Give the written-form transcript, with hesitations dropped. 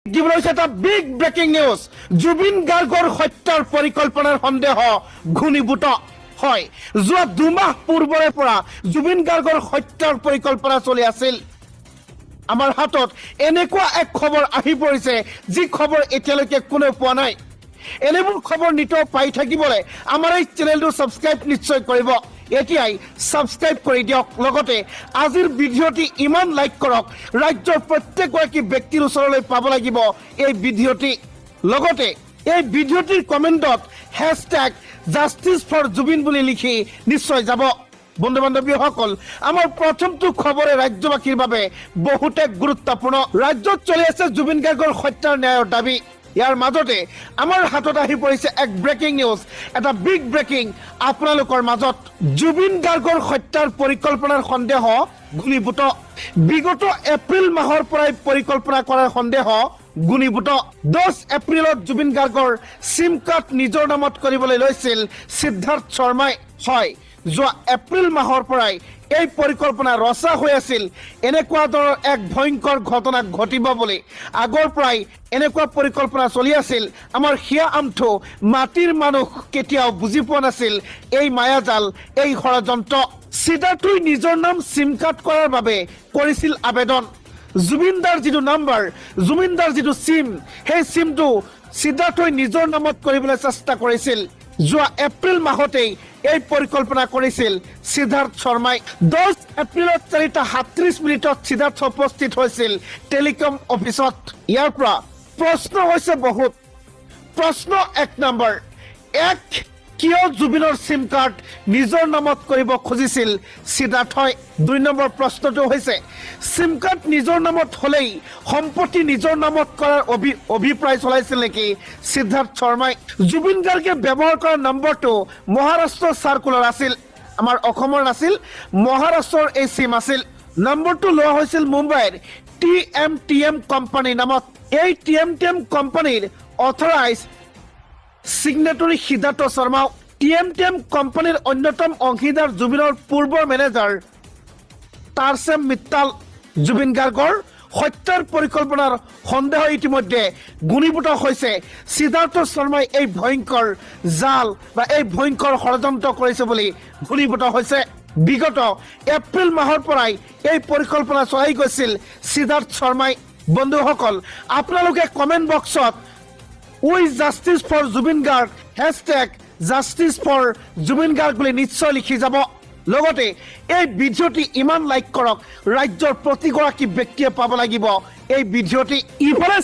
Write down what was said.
দিবলৈ এটা big breaking news Zubeen গাৰ্গৰ হত্যাৰ পৰিকল্পনাৰ সন্দেহ ঘনীভূত হয় যোৱা দুমাহ পূৰ্বৰে পৰা জুবিন গাৰ্গৰ হত্যাৰ পৰিকল্পনা চলি আছিল আমাৰ হাতত এনেকুৱা এক খবৰ আহি পৰিছে যি খবৰ এতিয়ালৈকে কোনে পোৱা নাই এনেবোৰ খবৰ নিতৌ পাই থাকিবলৈ আমাৰ এই চেনেলটো সাবস্ক্ৰাইব নিশ্চয় কৰিব এতিয়াই সাবস্ক্ৰাইব কৰি দিয়ক লগতে আজিৰ ভিডিঅ'টি ইমান লাইক কৰক ৰাজ্যৰ প্ৰত্যেকগৰাকী ব্যক্তিৰ ওচৰলৈ পাব লাগিব এই ভিডিঅ'টি লগতে এই ভিডিঅ'টিৰ কমেণ্টত #justice4jubin বুলি লিখি নিশ্চয় যাব বন্ধু বান্ধৱীসকল আমাৰ প্ৰথমটো খবৰে ৰাজ্যবাসীৰ বাবে বহুতে গুৰুত্বপূৰ্ণ ৰাজ্যত চলি আছে জুবিন গাৰ্গৰ হত্যাৰ ন্যায়ৰ দাবী ইয়াৰ মাজতে আমাৰ হাতত আহি পৰিছে এক ব্ৰেকিং নিউজ এটা বিগ ব্ৰেকিং আপোনালোকৰ মাজত জুবিন গাৰ্গৰ হত্যাৰ পৰিকল্পনাৰ সন্দেহ ঘনীভূত বিগত এপ্ৰিল মাহৰ পৰাই পৰিকল্পনা কৰাৰ সন্দেহ ঘনীভূত 10 এপ্ৰিলত জুবিন গাৰ্গৰ সিম কাৰ্ড নিজৰ নামত কৰিবলৈ লৈছিল সিদ্ধাৰ্থ শৰ্মাই হয় যোৱা এপ্ৰিল মাহৰ পৰাই এই পৰিকল্পনা ৰচা হৈ আছিল এনেকুৱা ধৰণৰ এক ভয়ংকৰ ঘটনা ঘটিব বুলি আগৰ পৰাই এনেকুৱা পৰিকল্পনা চলি আছিল আমাৰ হিয়া আমঠো মাটিৰ মানুহ কেতিয়াও বুজি পোৱা নাছিল এই মায়াজাল এই ষড়যন্ত্ৰ সিদ্ধাৰ্থই নিজৰ নাম সিম কাৰ্ড কৰাৰ বাবে কৰিছিল আবেদন জুবিনদাৰ যিটো নাম্বাৰ জুবিনদাৰ যিটো সিম সেই সিমটো সিদ্ধাৰ্থই নিজৰ নামত কৰিবলৈ চেষ্টা কৰিছিল যোৱা এপ্ৰিল মাহতেই এই পৰিকল্পনা কৰিছিল সিদ্ধাৰ্থ শৰ্মাই 10 এপ্ৰিলত 4:37 সিদ্ধাৰ্থ উপস্থিত হৈছিল টেলিকম অফিচত ইয়াৰ পৰা প্ৰশ্ন হৈছে বহুত প্ৰশ্ন 1 নম্বৰ কিয় জুবিনৰ সিম কাৰ্ড নিজৰ নামত কৰিব খুজিছিল সিদ্ধাৰ্থই 2 নম্বৰ প্ৰশ্নটো হৈছে সিম কাৰ্ড নিজৰ নামত হলেই সম্পত্তি নিজৰ নামত কৰাৰ অভিপ্ৰায় চলাইছিল নেকি সিদ্ধাৰ্থ শৰ্মাই জুবিন গাৰ্গে ব্যৱহাৰ কৰা নম্বৰটো মহাৰাষ্ট্ৰ সাৰ্কুলাৰ আছিল আমাৰ অসমৰ নাছিল মহাৰাষ্ট্ৰৰ এই সিম আছিল নম্বৰটো লোৱা হৈছিল মুম্বাইৰ TMTM কোম্পানীৰ নামত এই TMTM কোম্পানীৰ অথৰাইজ সিগনেটৰী সিদ্ধাৰ্থ শৰ্মা TMTM কোম্পানীৰ অন্যতম অংশীদাৰ জুবিনৰ পূৰ্বৰ মেনেজাৰ তাৰসেম মিত্তাল জুবিন গাৰ্গৰ হত্যাৰ পৰিকল্পনাৰ সন্দেহ ইতিমধ্যে ঘনীভূত হৈছে সিদ্ধাৰ্থ শৰ্মাই এই ভয়ংকৰ জাল বা এই ভয়ংকৰ ষড়যন্ত্ৰ কৰিছে বুলি ঘনীভূত হৈছে বিগত এপ্ৰিল মাহৰ পৰাই এই পৰিকল্পনা চলাই গৈছিল সিদ্ধাৰ্থ শৰ্মাই বন্ধুসকল আপোনালোকে কমেণ্ট বক্সত we justice for Zubeen Garg #justice4jubin garg বুলি নিশ্চয় লিখি যাব লগতে এই ভিডিঅ'টি ইমান লাইক কৰক ৰাজ্যৰ প্ৰতিগৰাকী ব্যক্তিয়ে পাব লাগিব এই ভিডিঅ'টি ইফালে